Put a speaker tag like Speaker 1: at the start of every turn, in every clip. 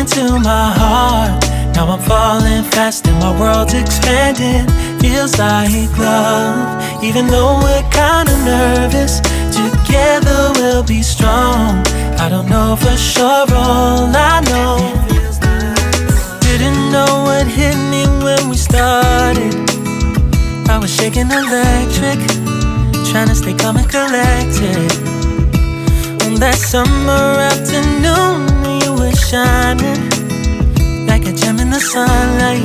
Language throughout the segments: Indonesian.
Speaker 1: into my heart. Now I'm falling fast and my world's expanding. Feels like love, even though we're kinda nervous. Together we'll be strong. I don't know for sure, all I know. Didn't know what hit me when we started. I was shaking electric, trying to stay calm and collected. On that summer afternoon, you were shining like a gem in the sunlight.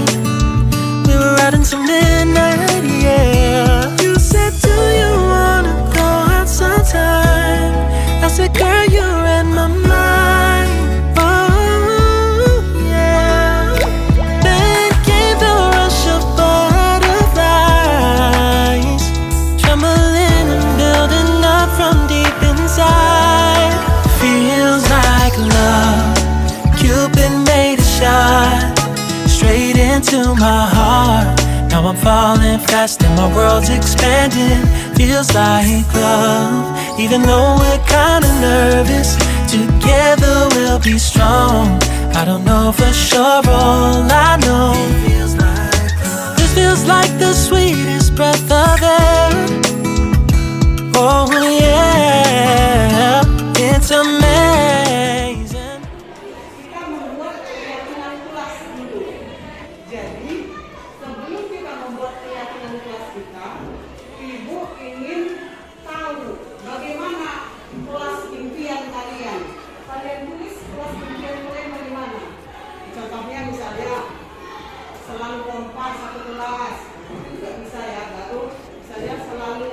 Speaker 1: We were out until midnight, yeah. You said, do you wanna go out sometime? I said, girl, you read my mind. Oh, yeah. Then came the rush of butterflies, trembling and building up from deep inside. Feels like love. Cupid made a shot straight into my heart. Now I'm falling fast and my world's expanding. Feels like love, even though we're kinda nervous. Together we'll be strong. I don't know for sure, all I know. This feels like the sweetest breath of air. Oh yeah, it's amazing.
Speaker 2: Kita membuat keyakinan kelas dulu. Jadi sebelum kita membuat keyakinan kelas kita, Ibu ingin tahu bagaimana kelas impian kalian. Kalian tulis kelas impian kalian bagaimana? Contohnya misalnya selalu kompak satu kelas, tidak bisa ya, baru misalnya selalu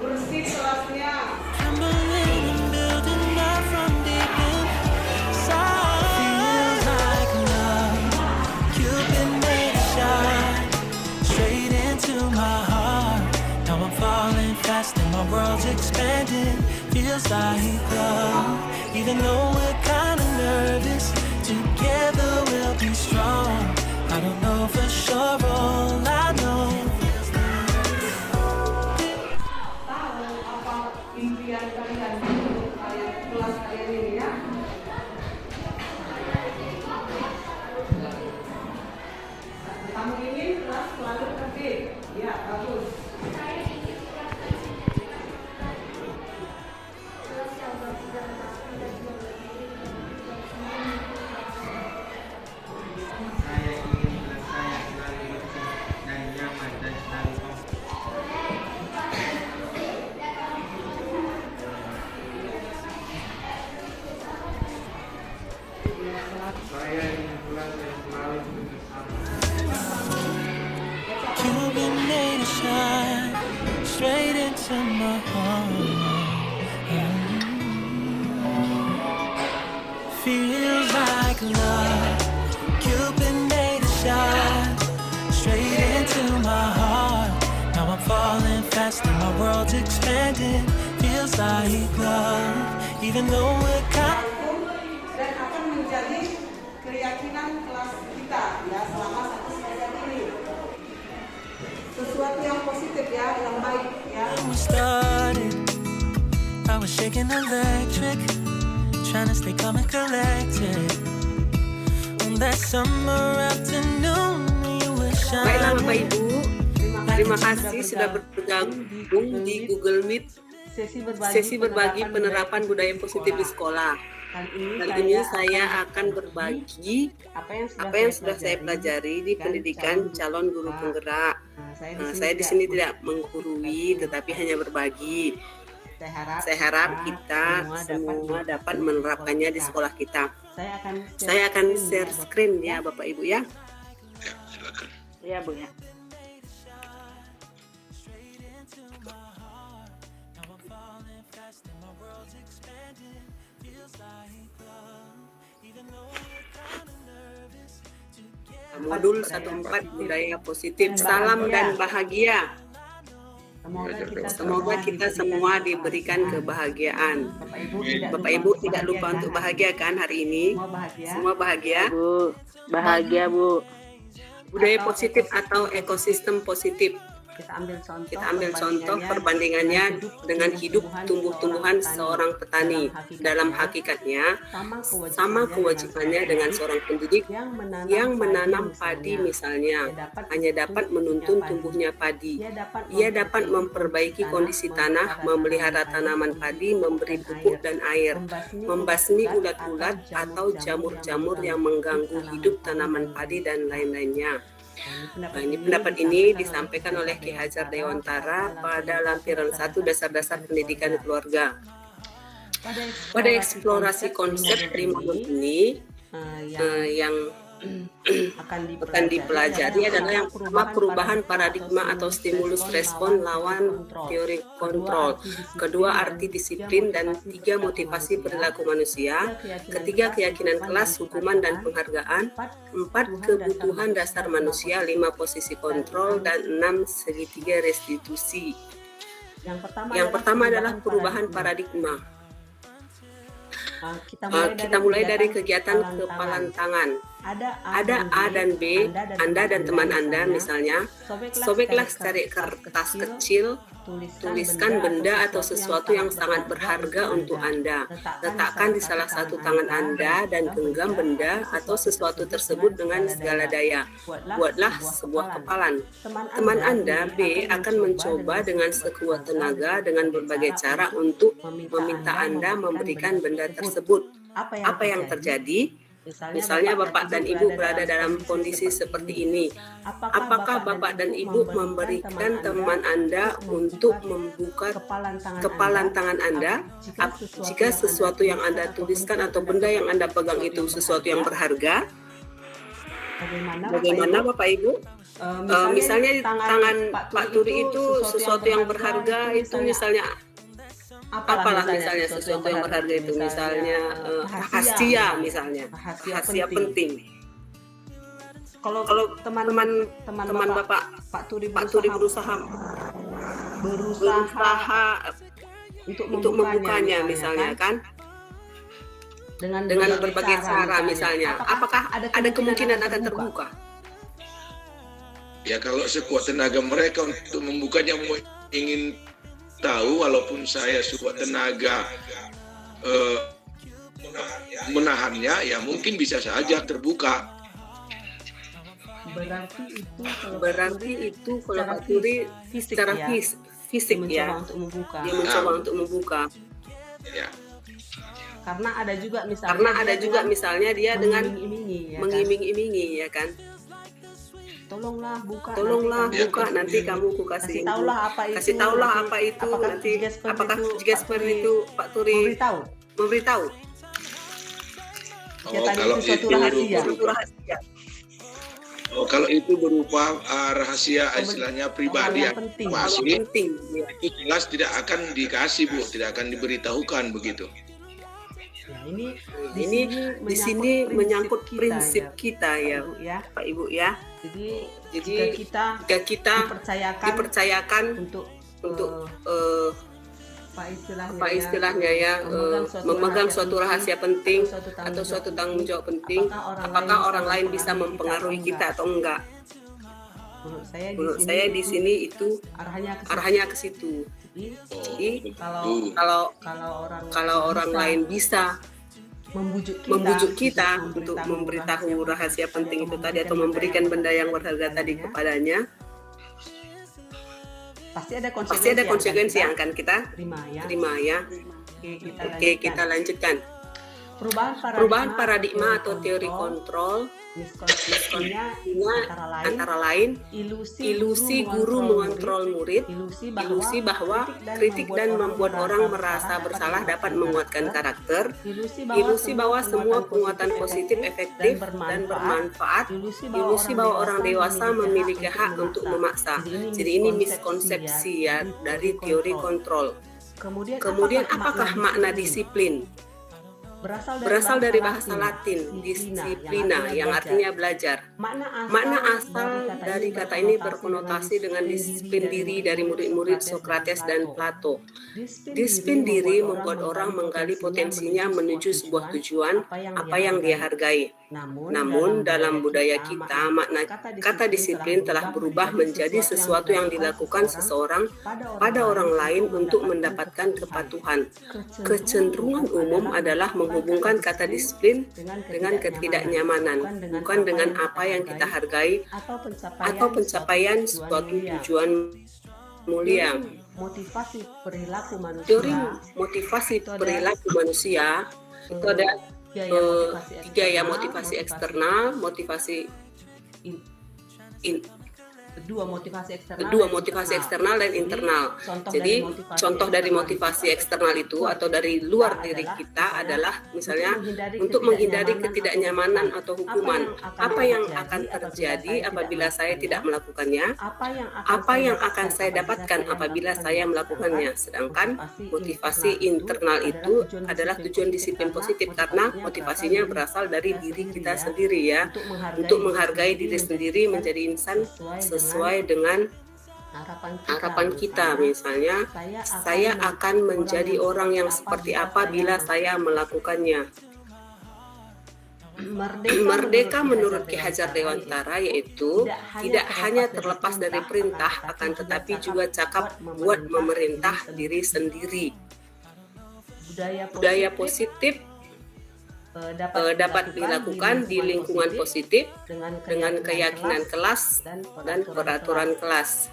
Speaker 2: bersih kelasnya.
Speaker 1: Trembling and building up from deep inside. Feels like love. Cupid made a shot straight into my heart. Now I'm falling fast and my world's expanding. Feels like love, even though we're kinda nervous. Together we'll be strong. I don't know for sure, all I know.
Speaker 2: Tahu apa impian kalian untuk kalian kelas kalian ini ya? Kamu ingin kelas selalu tertib, ya bagus.
Speaker 3: Saya ingin kelas saya selalu bersih dan nyaman dan selalu kompak. Saya ingin kelas yang selalu bersama.
Speaker 1: Cupid made a shot straight into my heart. Feels like love. Cupid made a shot straight into my heart. Now I'm falling fast and my world's expanding. Feels like love, even though we're kind.
Speaker 2: Dan akan menjadi keyakinan kelas kita ya selama satu semester ini. Sesuatu yang positif ya, yang baik ya.
Speaker 1: When we started, I was shaking electric, trying to stay calm and collected. On that summer afternoon, you were
Speaker 4: Baiklah Bapak
Speaker 1: shining.
Speaker 4: Ibu, terima kasih sudah bergabung di Google Meet sesi berbagi penerapan budaya positif di sekolah. Kali ini saya akan berbagi apa yang sudah saya pelajari di pendidikan calon guru penggerak. Saya di sini tidak menggurui, tetapi hanya berbagi. Saya harap kita semua dapat menerapkannya di sekolah kita. Saya akan share screen ya Bapak Ibu ya.
Speaker 5: Ya, silakan.
Speaker 4: Ya Bu ya. Modul 14 budaya positif. Salam dan bahagia. Semoga kita semua diberikan kebahagiaan. Bapak Ibu tidak lupa untuk bahagia kan hari ini? Semua bahagia?
Speaker 6: Bu, bahagia Bu.
Speaker 4: Budaya positif atau ekosistem positif. Kita ambil contoh perbandingannya dengan hidup tumbuh-tumbuhan seorang petani. Dalam hakikatnya, sama kewajibannya dengan seorang pendidik yang menanam padi misalnya, hanya dapat menuntun tumbuhnya padi. Ia dapat memperbaiki kondisi tanah, memelihara tanaman padi, memberi pupuk dan air, membasmi ulat-ulat atau jamur-jamur yang mengganggu hidup tanaman padi dan lain-lainnya. Ini pendapat ini disampaikan oleh Ki Hajar Dewantara pada lampiran 1 dasar-dasar pendidikan keluarga. Pada eksplorasi konsep primadon ini yang akan dipelajari adalah yang pertama perubahan paradigma atau stimulus respon lawan teori kontrol, kedua arti disiplin, dan tiga motivasi perilaku manusia, ketiga keyakinan kelas, hukuman dan penghargaan, empat kebutuhan dasar manusia, lima posisi kontrol, dan enam segitiga restitusi. Yang pertama adalah perubahan paradigma. Kita mulai dari kegiatan kepalan tangan. Ada A dan B, Anda dan teman Anda misalnya, sobeklah secari kertas kecil, tuliskan benda atau sesuatu yang sangat berharga untuk Anda. Letakkan di salah satu tangan Anda dan genggam benda atau sesuatu tersebut dengan segala daya. Buatlah sebuah kepalan. Teman Anda, B, akan mencoba dengan sekuat tenaga dengan berbagai cara untuk meminta Anda memberikan benda tersebut. Apa yang terjadi? Misalnya Bapak dan Ibu berada dalam kondisi seperti ini. Apakah Bapak dan Ibu memberikan teman Anda untuk membuka kepalan tangan Anda jika sesuatu yang Anda tuliskan atau benda yang Anda pegang itu sesuatu yang berharga? Bagaimana Bapak Ibu? Misalnya di tangan Pak Turi itu sesuatu yang berharga itu misalnya apalah misalnya sesuatu yang berharga itu misalnya rahasia misalnya rahasia penting. Kalau teman Bapak Pak Turi berusaha untuk membukanya misalnya kan dengan berbagai cara misalnya, apakah ada kemungkinan akan terbuka?
Speaker 5: Ya kalau sekuat tenaga mereka untuk membukanya, ingin tahu, walaupun saya sekuat tenaga menahannya, ya mungkin bisa saja terbuka.
Speaker 4: Berarti itu kalau Pak Turi secara fisik ya, dia mencoba untuk membuka.
Speaker 5: Ya.
Speaker 2: Karena ada juga misalnya
Speaker 4: dia dengan mengiming-imingi ya kan.
Speaker 2: Tolonglah buka,
Speaker 4: nanti kamu ku kasih
Speaker 2: taulah apa itu
Speaker 4: apakah juga seperti itu Pak Turi memberitahu.
Speaker 5: Kalau itu berupa rahasia istilahnya pribadi yang masih
Speaker 4: penting,
Speaker 5: itu jelas tidak akan dikasih Bu, tidak akan diberitahukan begitu.
Speaker 2: Nah, ini
Speaker 4: di sini menyangkut prinsip kita ya, Pak Ibu ya.
Speaker 2: Jadi
Speaker 4: jika kita dipercayakan untuk apa istilahnya ya, memegang suatu rahasia penting atau suatu tanggung jawab penting, apakah orang lain bisa mempengaruhi kita atau enggak? Menurut saya di sini itu arahnya ke situ. Jadi kalau orang lain bisa membujuk kita untuk memberitahu rahasia penting itu tadi atau memberikan benda yang berharga tadi kepadanya, pasti ada konsekuensi yang akan kita terima ya. Oke, kita lanjutkan. Perubahan paradigma atau teori kontrol miskonsepsinya antara lain ilusi guru mengontrol murid, ilusi bahwa kritik dan membuat orang merasa bersalah dapat menguatkan karakter, ilusi bahwa semua penguatan positif efektif dan bermanfaat, ilusi bahwa orang dewasa memiliki hak untuk memaksa. Jadi ini miskonsepsi ya dari teori kontrol. Kemudian apakah makna disiplin? Berasal dari bahasa Latin, disiplina, yang artinya belajar. Makna asal dari kata ini berkonotasi dengan disiplin diri dari murid-murid Sokrates dan Plato. Disiplin diri membuat orang menggali potensinya menuju sebuah tujuan, apa yang dia hargai. Namun dalam budaya kita, makna kata disiplin telah berubah menjadi sesuatu yang dilakukan seseorang pada orang lain untuk mendapatkan kepatuhan. Kecenderungan umum adalah menghubungkan kata disiplin dengan ketidaknyamanan, bukan dengan apa yang kita hargai atau pencapaian suatu tujuan mulia. Teori motivasi perilaku manusia itu ada tiga ya, motivasi eksternal, motivasi
Speaker 2: Kedua motivasi eksternal
Speaker 4: dan internal. Jadi contoh dari motivasi eksternal itu atau dari luar diri kita adalah misalnya untuk menghindari ketidaknyamanan atau hukuman. Apa yang akan terjadi apabila saya tidak melakukannya? Apa yang akan saya dapatkan apabila saya melakukannya? Sedangkan motivasi internal itu adalah tujuan disiplin positif karena motivasinya berasal dari diri kita sendiri ya, untuk menghargai diri sendiri, menjadi insan sesuai dengan harapan kita. Misalnya, saya akan menjadi orang yang seperti apa bila saya melakukannya. Merdeka menurut Ki Hajar Dewantara yaitu tidak hanya terlepas dari perintah, akan tetapi juga cakap buat memerintah diri sendiri. Budaya positif dapat dilakukan di lingkungan positif dengan keyakinan kelas dan peraturan kelas.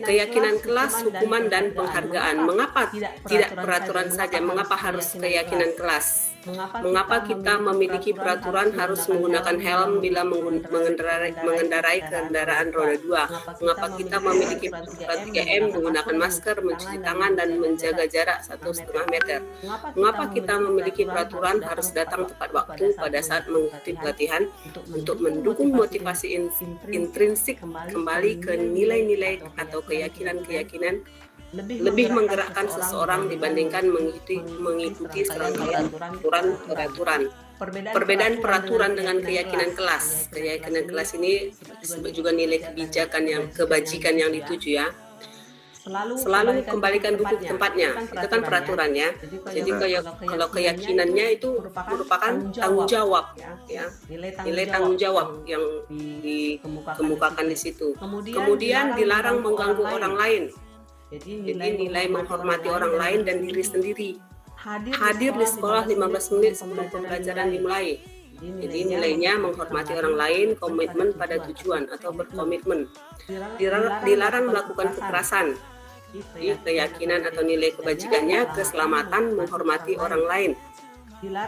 Speaker 4: Keyakinan kelas, hukuman, dan penghargaan. Mengapa tidak peraturan saja? Mengapa harus keyakinan kelas? Mengapa kita memiliki peraturan harus menggunakan helm bila mengendarai kendaraan roda 2? Mengapa kita memiliki peraturan 3M, menggunakan masker, mencuci tangan, dan menjaga jarak 1,5 meter? Mengapa kita memiliki peraturan harus datang tepat waktu pada saat mengikuti pelatihan? Untuk mendukung motivasi intrinsik, kembali ke nilai-nilai atau keyakinan-keyakinan lebih menggerakkan seseorang dibandingkan mengikuti serangkaian peraturan. Perbedaan peraturan dengan keyakinan kelas. Keyakinan kelas ini disebut juga nilai kebajikan yang dituju ya. Selalu kembalikan buku ke tempatnya. Itu kan peraturan ya. Jadi kalau keyakinannya itu merupakan tanggung jawab ya. Nilai tanggung jawab yang dikemukakan di situ. Kemudian dilarang mengganggu orang lain. Jadi nilai menghormati orang lain dan diri sendiri. Hadir di sekolah 15 menit sebelum pembelajaran dimulai. Jadi nilainya menghormati orang lain, komitmen pada tujuan atau berkomitmen. Dilarang melakukan kekerasan. Jadi keyakinan atau nilai kebajikannya keselamatan, menghormati orang lain.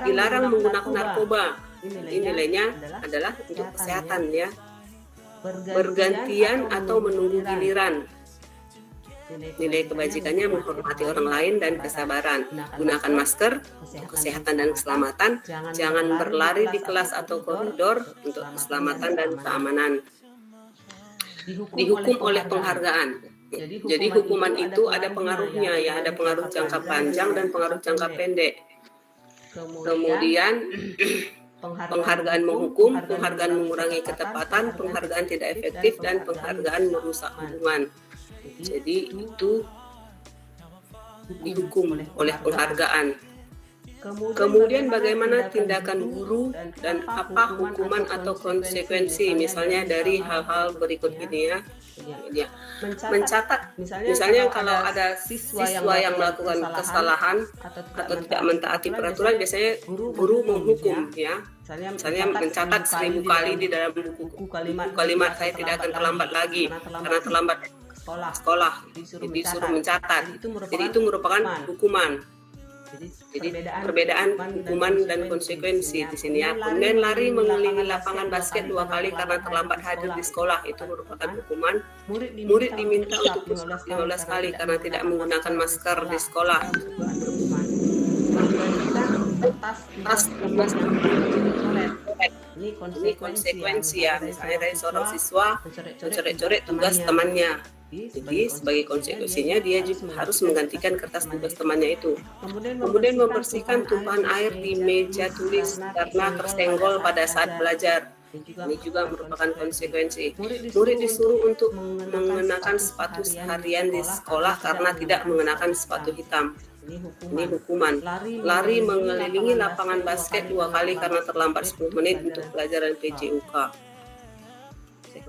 Speaker 4: Dilarang menggunakan narkoba. Ini nilainya adalah untuk kesehatan ya. Bergantian atau menunggu giliran. Nilai kebajikannya menghormati orang lain dan kesabaran. Gunakan masker untuk kesehatan dan keselamatan. Jangan berlari di kelas atau koridor untuk keselamatan dan keamanan. Dihukum oleh penghargaan. Jadi hukuman itu ada pengaruhnya ya, ada pengaruh jangka panjang dan pengaruh jangka pendek. Kemudian penghargaan menghukum, penghargaan mengurangi ketepatan, penghargaan tidak efektif, dan penghargaan merusak hubungan. Jadi itu dihukum oleh penghargaan. Kemudian bagaimana tindakan guru dan apa hukuman atau konsekuensi misalnya dari hal-hal berikut ini ya. Mencatat misalnya kalau ada siswa yang melakukan kesalahan atau tidak mentaati peraturan, biasanya guru menghukum ya. Misalnya mencatat 1000 kali di dalam buku kalimat saya tidak akan terlambat lagi karena terlambat sekolah, disuruh mencatat. Jadi itu merupakan hukuman. Jadi perbedaan hukuman dan konsekuensi di sini ya. Kemudian lari mengelilingi lapangan basket 2 kali karena terlambat hadir di sekolah, itu merupakan hukuman. Murid diminta untuk push-up 15 kali karena tidak menggunakan masker di sekolah. Tas tugas ini konsekuensi ya. Misalnya dari seorang siswa mencoret-coret tugas temannya. Jadi sebagai konsekuensinya dia juga harus menggantikan kertas tugas temannya itu. Kemudian membersihkan tumpahan air di meja tulis karena tersenggol pada saat belajar. Ini juga merupakan konsekuensi. Murid disuruh untuk mengenakan sepatu seharian di sekolah karena tidak mengenakan sepatu hitam. Ini hukuman. Lari mengelilingi lapangan basket 2 kali karena terlambat 10 menit untuk pelajaran PJUK.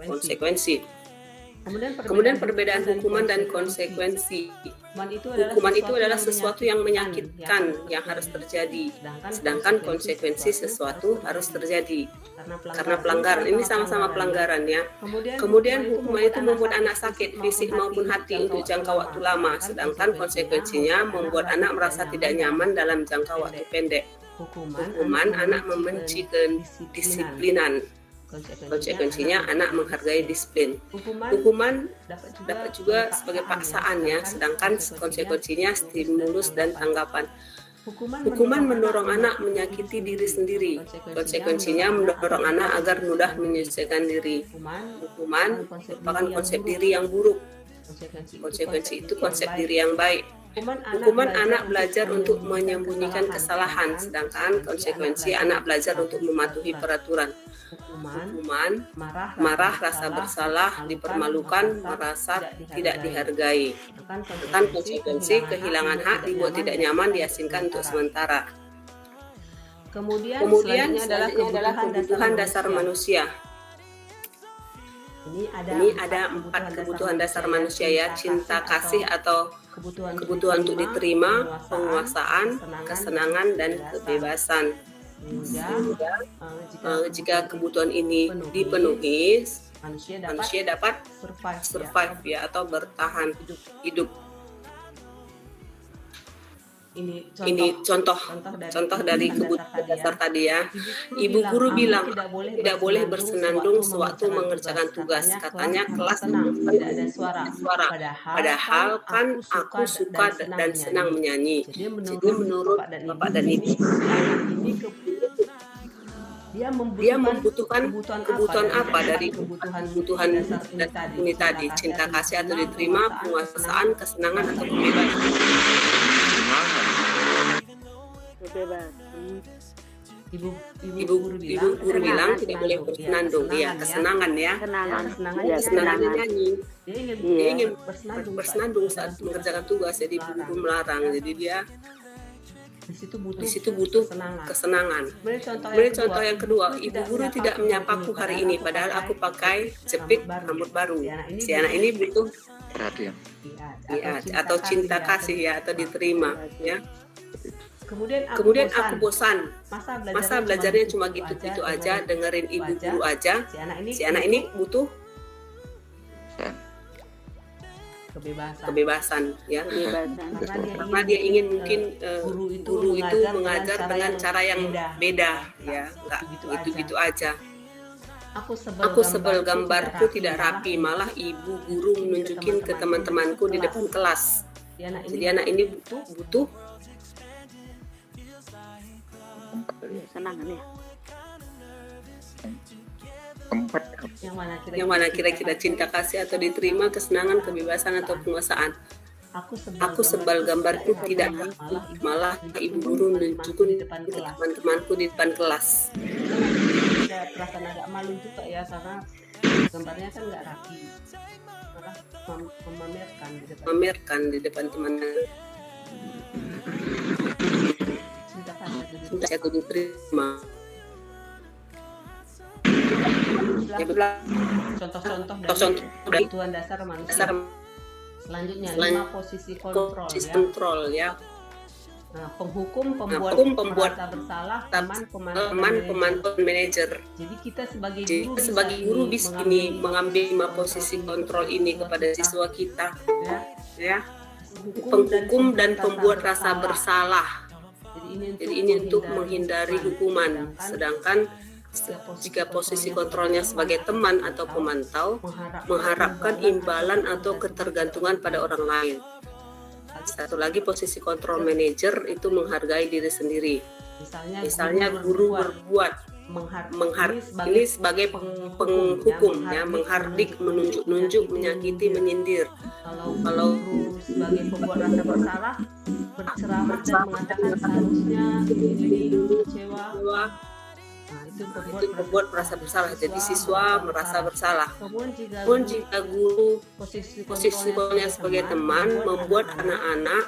Speaker 4: Konsekuensi. Kemudian perbedaan hukuman dan konsekuensi. Hukuman itu adalah sesuatu yang menyakitkan yang harus terjadi, sedangkan konsekuensi sesuatu harus terjadi karena pelanggaran. Ini sama-sama pelanggaran ya. Kemudian hukuman itu membuat anak sakit fisik maupun hati untuk jangka waktu lama, sedangkan konsekuensinya membuat anak merasa tidak nyaman dalam jangka waktu pendek. Hukuman anak membenci kedisiplinan. Konsekuensinya anak menghargai disiplin. Hukuman dapat juga sebagai paksaan ya, sedangkan konsekuensinya stimulus dan tanggapan. Hukuman mendorong anak menyakiti diri sendiri. Konsekuensinya mendorong anak agar mudah menyesuaikan diri. Hukuman merupakan konsep diri yang buruk. Konsekuensi itu konsep diri yang baik. Hukuman anak belajar untuk menyembunyikan kesalahan, sedangkan konsekuensi anak belajar untuk mematuhi peraturan. Hukuman, marah, rasa bersalah, dipermalukan, merasa tidak dihargai. Dengan konsekuensi kehilangan hak, dibuat tidak nyaman, diasingkan untuk sementara. Kemudian selanjutnya adalah kebutuhan dasar manusia. Ini ada 4 kebutuhan dasar manusia ya, cinta kasih atau kebutuhan untuk diterima, penguasaan, kesenangan, dan kebebasan. Jika kebutuhan ini dipenuhi, manusia dapat survive ya, atau bertahan hidup. Ini contoh dari kebutuhan dasar tadi ya. Ibu guru bilang tidak boleh bersenandung sewaktu mengerjakan tugas. Katanya kelas tidak ada suara. Padahal kan aku suka dan senang menyanyi. Jadi menurut Bapak dan Ibu, dia membutuhkan kebutuhan apa dari kebutuhan dasar ini tadi? Cinta kasih atau diterima, penguasaan, kesenangan atau kebebasan? Ibu guru bilang tidak boleh bersenandung, ya kesenangan ya. Kesenangannya nyanyi. Dia ingin bersenandung saat mengerjakan tugas, jadi ibu guru melarang. Jadi dia di situ butuh kesenangan. Kemudian contoh yang kedua, ibu guru tidak menyapaku hari ini, padahal aku pakai jepit rambut baru. Si anak ini butuh perhatian, atau cinta kasih ya, atau diterima ya. Kemudian aku bosan. Masa belajarnya cuma gitu-gitu aja, dengerin ibu guru aja. Si anak ini butuh kebebasan ya. Karena dia ingin mungkin guru itu mengajar dengan cara yang beda ya, nggak gitu-gitu aja. Aku sebel gambarku tidak rapi, malah ibu guru menunjukin ke teman-temanku di depan kelas. Jadi anak ini butuh
Speaker 6: kesenangan ya.
Speaker 4: Yang mana kira-kira cinta kasih atau diterima, kesenangan, kebebasan atau penguasaan? Aku sebal gambarku tidak rapi, malah ibu guru menunjukkan ke teman-temanku di depan kelas.
Speaker 2: Ada perasaan agak malu juga ya, karena gambarnya kan nggak rapi, malah
Speaker 4: memamerkan di depan teman. Cinta atau diterima.
Speaker 2: Contoh-contoh dari kebutuhan dasar manusia. Selanjutnya 5 posisi kontrol ya. Nah, penghukum, pembuat merasa bersalah, teman, pemantau,
Speaker 4: manajer.
Speaker 2: Jadi kita sebagai
Speaker 4: guru di sini mengambil 5 posisi kontrol ini kepada siswa kita ya. Penghukum dan pembuat rasa bersalah. Jadi ini untuk menghindari hukuman. Sedangkan jika posisi kontrolnya sebagai teman atau pemantau, mengharapkan imbalan atau ketergantungan pada orang lain. Satu lagi posisi kontrol manajer itu menghargai diri sendiri. Misalnya guru berbuat ini sebagai penghukum ya, menghardik, menunjuk-nunjuk, menyakiti, menyindir.
Speaker 2: Kalau guru sebagai pembuat rasa bersalah, berceramah dan mengatakan seharusnya ini kecewa. Nah, itu
Speaker 4: Itu membuat merasa bersalah. Jadi siswa merasa bersalah.
Speaker 2: Kemudian
Speaker 4: Namun jika guru
Speaker 2: posisi
Speaker 4: posisi kontrolnya sebagai teman membuat anak-anak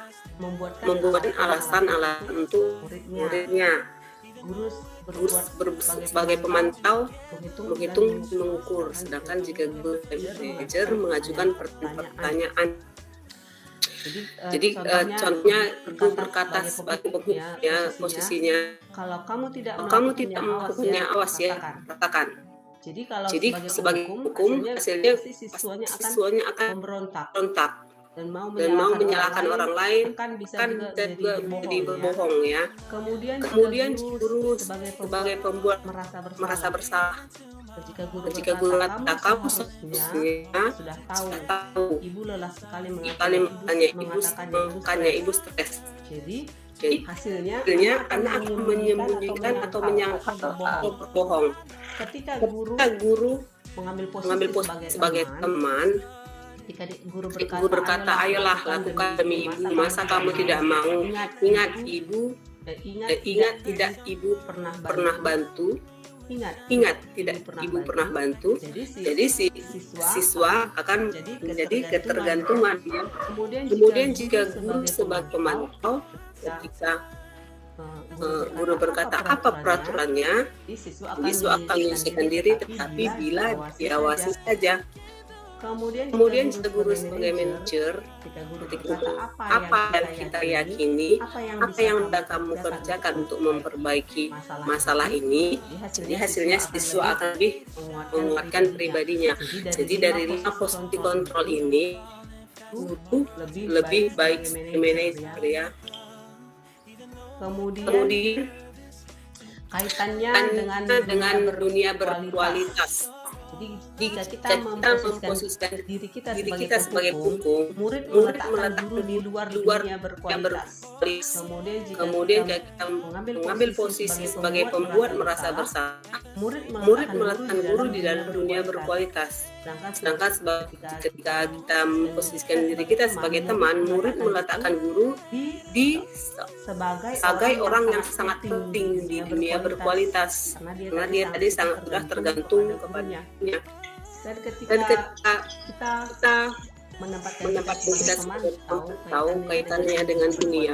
Speaker 4: membuat alasan untuk muridnya. Guru sebagai pemantau, menghitung, mengukur. Sedangkan jika guru manajer mengajukan pertanyaan. Jadi contohnya guru berkata sebagai penghukumnya posisinya,
Speaker 2: kalau kamu tidak
Speaker 4: mempunyai awas ya, katakan.
Speaker 2: Jadi kalau
Speaker 4: Jadi sebagai hukum hasilnya siswanya akan
Speaker 2: memberontak dan mau
Speaker 4: menyalahkan orang lain,
Speaker 2: kan bisa
Speaker 4: kan
Speaker 2: juga
Speaker 4: bisa juga jadi berbohong ya.
Speaker 2: Kemudian
Speaker 4: guru sebagai pembuat merasa bersalah. Jika guru kata kamu seharusnya
Speaker 2: sudah
Speaker 4: sudah
Speaker 2: tahu,
Speaker 4: tahu,
Speaker 2: ibu lelah sekali
Speaker 4: kali mengatakannya ibu stres.
Speaker 2: Jadi
Speaker 4: Hasilnya
Speaker 2: hasilnya
Speaker 4: anak akan menyembunyikan atau menyangkal atau berbohong.
Speaker 2: ketika
Speaker 4: Ketika guru
Speaker 2: mengambil posisi
Speaker 4: sebagai teman,
Speaker 2: ketika guru
Speaker 4: guru berkata, ayolah lakukan demi ibu, masa kamu tidak mau? Ingat ibu, ingat tidak ibu pernah bantu? Ingat tidak ibu pernah bantu? Jadi si siswa akan menjadi ketergantungan. Kemudian jika guru sebagai pemantau, ketika guru berkata apa peraturannya, siswa akan menyelesaikan diri, tetapi bila diawasi saja. Kemudian jika guru sebagai manajer, ketika apa yang kita yakini, apa yang sudah kamu kerjakan untuk memperbaiki masalah ini, jadi hasilnya siswa akan lebih menguatkan pribadinya. Jadi dari 5 posisi kontrol ini, guru lebih baik sebagai manajer ya. Kemudian
Speaker 2: kaitannya
Speaker 4: dengan dunia berkualitas.
Speaker 2: Jadi
Speaker 4: Jika
Speaker 2: kita
Speaker 4: memposisikan
Speaker 2: diri kita
Speaker 4: kita sebagai
Speaker 2: hukum,
Speaker 4: hukum,
Speaker 2: murid
Speaker 4: meletakkan
Speaker 2: meletakkan guru di luar dunia
Speaker 4: yang
Speaker 2: berkualitas.
Speaker 4: berkualitas.
Speaker 2: Kemudian
Speaker 4: Kemudian kita mengambil posisi sebagai pembuat merasa bersalah,
Speaker 2: murid
Speaker 4: murid meletakkan guru di dalam dunia berkualitas. Sedangkan ketika kita memposisikan diri kita sebagai teman, murid meletakkan guru di sebagai orang yang sangat penting di dunia berkualitas, karena dia tadi sangat mudah tergantung kepadanya.
Speaker 2: Dan
Speaker 4: Dan
Speaker 2: ketika
Speaker 4: ketika
Speaker 2: kita
Speaker 4: kita
Speaker 2: menempatkan
Speaker 4: menempatkan kita
Speaker 2: teman,
Speaker 4: sebagai tahu kaitannya dengan dunia,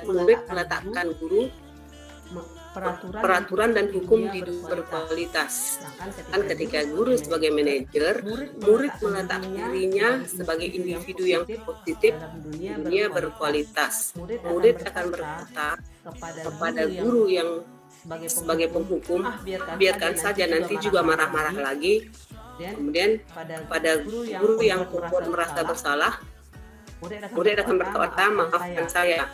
Speaker 4: murid meletakkan guru peraturan dan hukum di dunia berkualitas. Kan ketika guru sebagai manajer, murid meletakkan dirinya sebagai individu yang positif di dunia berkualitas. Murid akan berkata kepada guru yang sebagai penghukum, biarkan saja nanti juga marah-marah lagi. Kemudian pada guru yang membuat merasa bersalah, murid akan berkata, maafkan saya.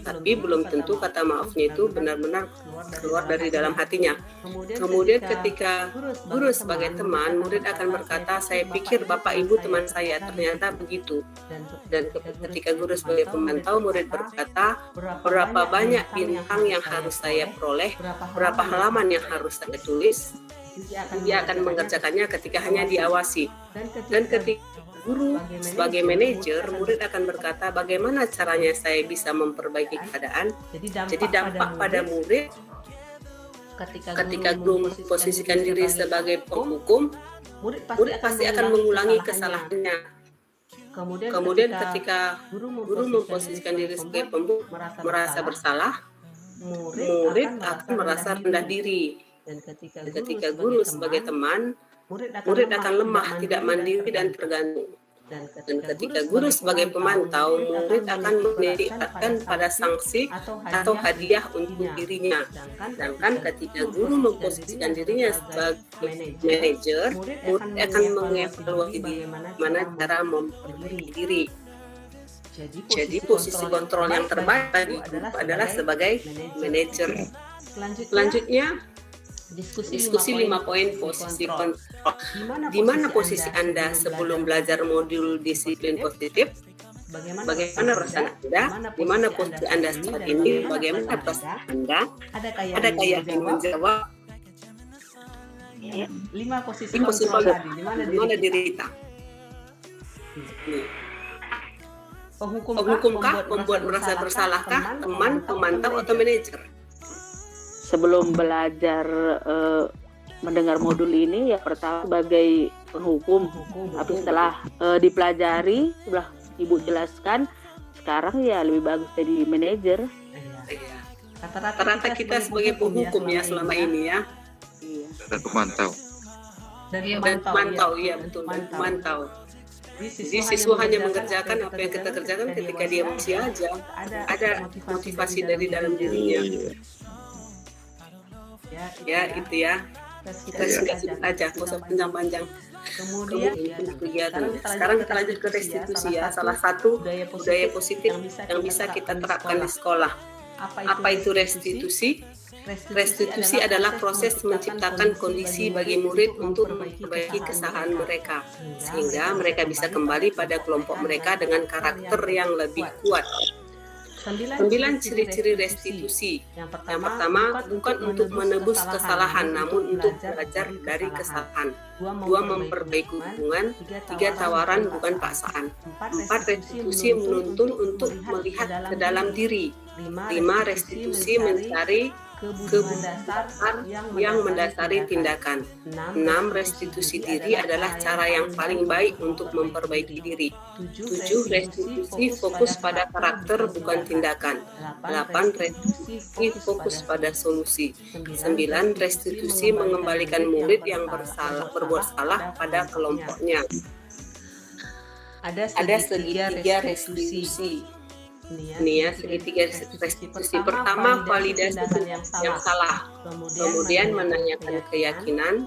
Speaker 4: Tapi belum tentu kata maafnya itu benar-benar keluar dari dalam hatinya. Kemudian ketika guru sebagai teman, murid akan berkata, saya pikir Bapak Ibu teman saya, ternyata begitu. Dan ketika guru sebagai pemantau, murid berkata, berapa banyak bintang yang harus saya peroleh, berapa halaman yang harus saya tulis. Dia akan mengerjakannya ketika hanya diawasi. Dan ketika guru sebagai manajer, murid akan berkata, bagaimana caranya saya bisa memperbaiki keadaan. Jadi dampak pada murid ketika guru memposisikan diri sebagai penghukum, murid pasti akan mengulangi kesalahannya. Kemudian ketika guru memposisikan diri sebagai pembuat merasa bersalah, murid akan merasa rendah diri. Dan ketika guru sebagai teman, murid akan lemah, tidak mandiri dan tergantung. Dan ketika guru sebagai pemantau, murid akan menitipkan pada sanksi atau hadiah untuk dirinya. Sedangkan ketika guru memposisikan dirinya sebagai manajer, murid akan mengevaluasi bagaimana cara memperbaiki diri. Jadi posisi kontrol yang terbaik bagi guru adalah sebagai manajer. Selanjutnya, diskusi 5 poin posisi kontrol. Di mana posisi Anda sebelum belajar modul disiplin positif? Bagaimana perasaan Anda? Di mana posisi Anda saat ini? Bagaimana perasaan Anda? Adakah yang ingin menjawab?
Speaker 2: 5 posisi
Speaker 4: Posisi
Speaker 2: kontrol
Speaker 4: kontrol.
Speaker 2: tadi,
Speaker 4: Di mana diri kita?
Speaker 2: Penghukumkah,
Speaker 4: Penghukumkah, membuat merasa bersalahkah, teman, pemantau, atau manajer?
Speaker 6: sebelum belajar mendengar modul ini, ya pertama sebagai penghukum, tapi setelah dipelajari, setelah Ibu jelaskan, sekarang ya lebih bagus jadi manajer.
Speaker 4: Iya. Rata-rata kita sebagai penghukum ya selama ini ya.
Speaker 6: Iya.
Speaker 5: Dan pemantau.
Speaker 4: Dan pemantau, iya betul, dan pemantau. Jadi siswa hanya mengerjakan apa yang kita kerjakan ketika dia masih aja. Ada motivasi dari dalam dirinya. Ya itu ya. Kita singkat aja, nggak usah panjang-panjang. Kemudian kegiatan. Sekarang kita lanjut ke restitusi ya. Salah satu budaya positif yang bisa kita terapkan di sekolah. Apa itu restitusi? Restitusi adalah proses menciptakan kondisi bagi murid untuk memperbaiki kesalahan mereka, sehingga mereka bisa kembali pada kelompok mereka dengan karakter yang lebih kuat. 9 ciri-ciri restitusi. Yang pertama, bukan untuk menebus kesalahan, namun untuk belajar dari kesalahan. 2, memperbaiki hubungan. 3, tawaran bukan paksaan. 4, restitusi menuntun untuk melihat ke dalam diri. 5, restitusi mencari kebutuhan dasar yang mendasari tindakan. 6, restitusi diri adalah cara yang paling baik untuk memperbaiki diri. 7, restitusi fokus pada karakter bukan tindakan. 8, restitusi fokus pada solusi. 9, restitusi mengembalikan murid yang berbuat salah pada kelompoknya. Ada segitiga restitusi. Ini ya, segitiga restitusi. Pertama, validasi yang salah. Kemudian menanyakan keyakinan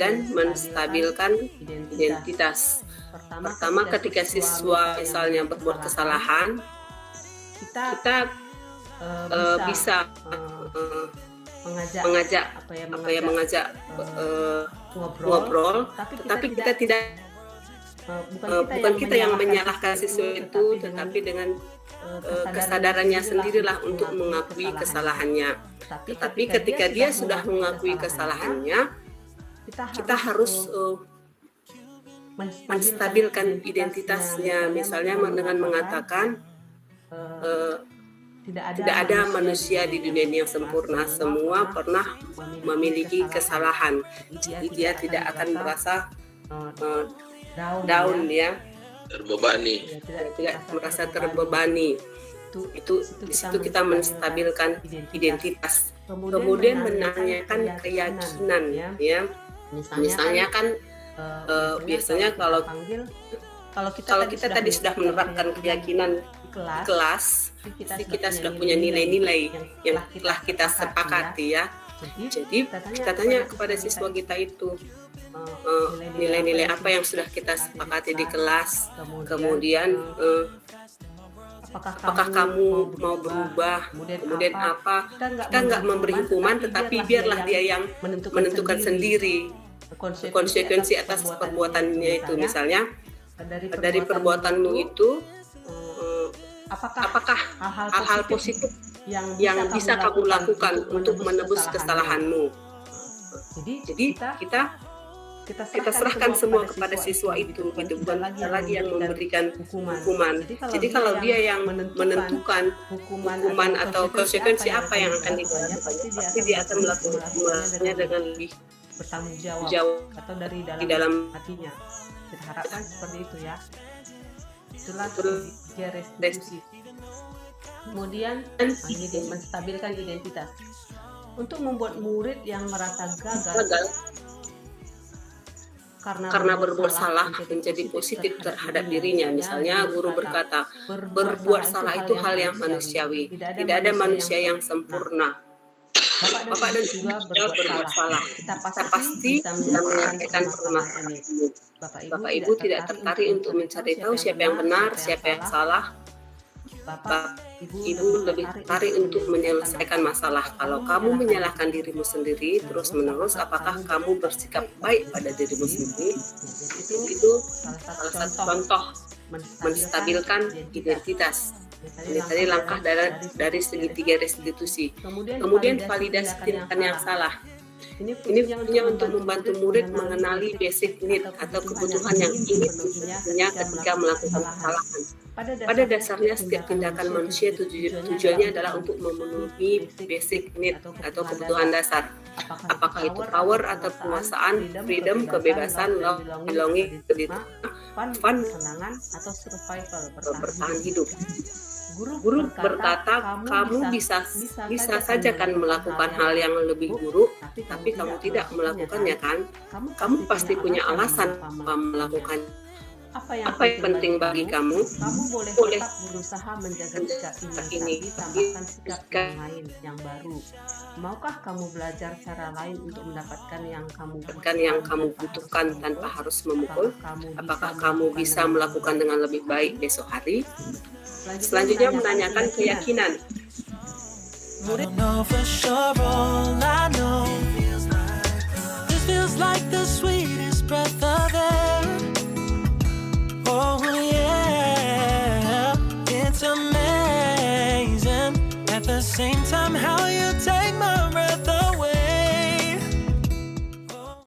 Speaker 4: dan menstabilkan identitas. Pertama, ketika siswa misalnya berbuat kesalahan, kita bisa mengajak ngobrol, tetapi kita tidak bukan kita yang menyalahkan siswa itu, tetapi dengan kesadarannya sendirilah untuk mengakui kesalahannya. Tetapi ketika dia sudah mengakui kesalahannya, kita harus menstabilkan identitasnya, misalnya dengan mengatakan tidak ada manusia di dunia ini yang sempurna, semua pernah memiliki kesalahan. Jadi dia tidak akan merasa down ya,
Speaker 5: Terbebani.
Speaker 4: tidak merasa terbebani. Itu di situ kita menstabilkan identitas. Kemudian menanyakan keyakinan ya. Misalnya kan biasanya kalau kita tadi sudah menerapkan keyakinan di kelas, kita sudah punya nilai-nilai yang telah kita sepakati ya. Jadi kita tanya kepada siswa kita itu nilai-nilai apa yang sudah kita sepakati di kelas, kemudian apakah kamu mau berubah, kemudian apa, kita nggak memberi hukuman, tetapi biarlah dia yang menentukan sendiri konsekuensi atas perbuatannya itu. Misalnya dari perbuatanmu itu apakah hal-hal positif yang bisa kamu lakukan untuk menebus kesalahanmu. Jadi kita serahkan semua kepada siswa itu, gitu. Bukan kita lagi yang memberikan hukuman. Jadi kalau dia yang menentukan hukuman atau konsekuensi apa yang akan dilakukan, pasti dia akan melakukannya dengan lebih
Speaker 2: bertanggung
Speaker 4: jawab
Speaker 2: atau dari
Speaker 4: di dalam
Speaker 2: hatinya. Kita harapkan seperti itu ya. Itulah tiga restitusi. Kemudian ini menstabilkan identitas. Untuk membuat murid yang merasa gagal karena berbuat salah menjadi positif terhadap dirinya. Misalnya guru berkata, berbuat salah itu hal yang manusiawi. Tidak ada manusia yang sempurna. Bapak dan Ibu berbuat salah. Kita pasti bisa menyelesaikan permasalahan ini. Bapak Ibu tidak tertarik untuk mencari tahu siapa yang benar, siapa yang salah. Bapak Ibu lebih tertarik untuk menyelesaikan masalah. Kalau kamu menyalahkan dirimu sendiri terus-menerus, apakah kamu bersikap baik pada dirimu sendiri? Itu salah satu contoh menstabilkan identitas. Ini tadi langkah dari segitiga restitusi. Kemudian validasi tindakan yang salah. Ini fungsinya untuk membantu murid mengenali basic need atau kebutuhan yang ingin dipenuhinya ketika melakukan kesalahan.
Speaker 4: Pada dasarnya setiap tindakan manusia tujuannya adalah untuk memenuhi basic need atau kebutuhan dasar. Apakah itu power atau penguasaan, freedom, kebebasan, love, belonging, fun, kesenangan, atau survival, bertahan hidup. Guru berkata, kamu bisa saja kan melakukan hal yang lebih buruk, tapi kamu tidak melakukannya kan? Kamu pasti punya alasan mengapa melakukannya. Apa yang penting bagi kamu? Kamu boleh tetap berusaha menjaga sikap ini, tambahkan sikap yang lain, yang baru. Maukah kamu belajar cara lain untuk mendapatkan yang kamu butuhkan tanpa harus memukul? Apakah kamu bisa melakukan dengan lebih baik besok hari? Selanjutnya menanyakan keyakinan.
Speaker 1: I don't know for sure, all I know this feels like the sweetest breath of air. Oh yeah, it's amazing at the same time how you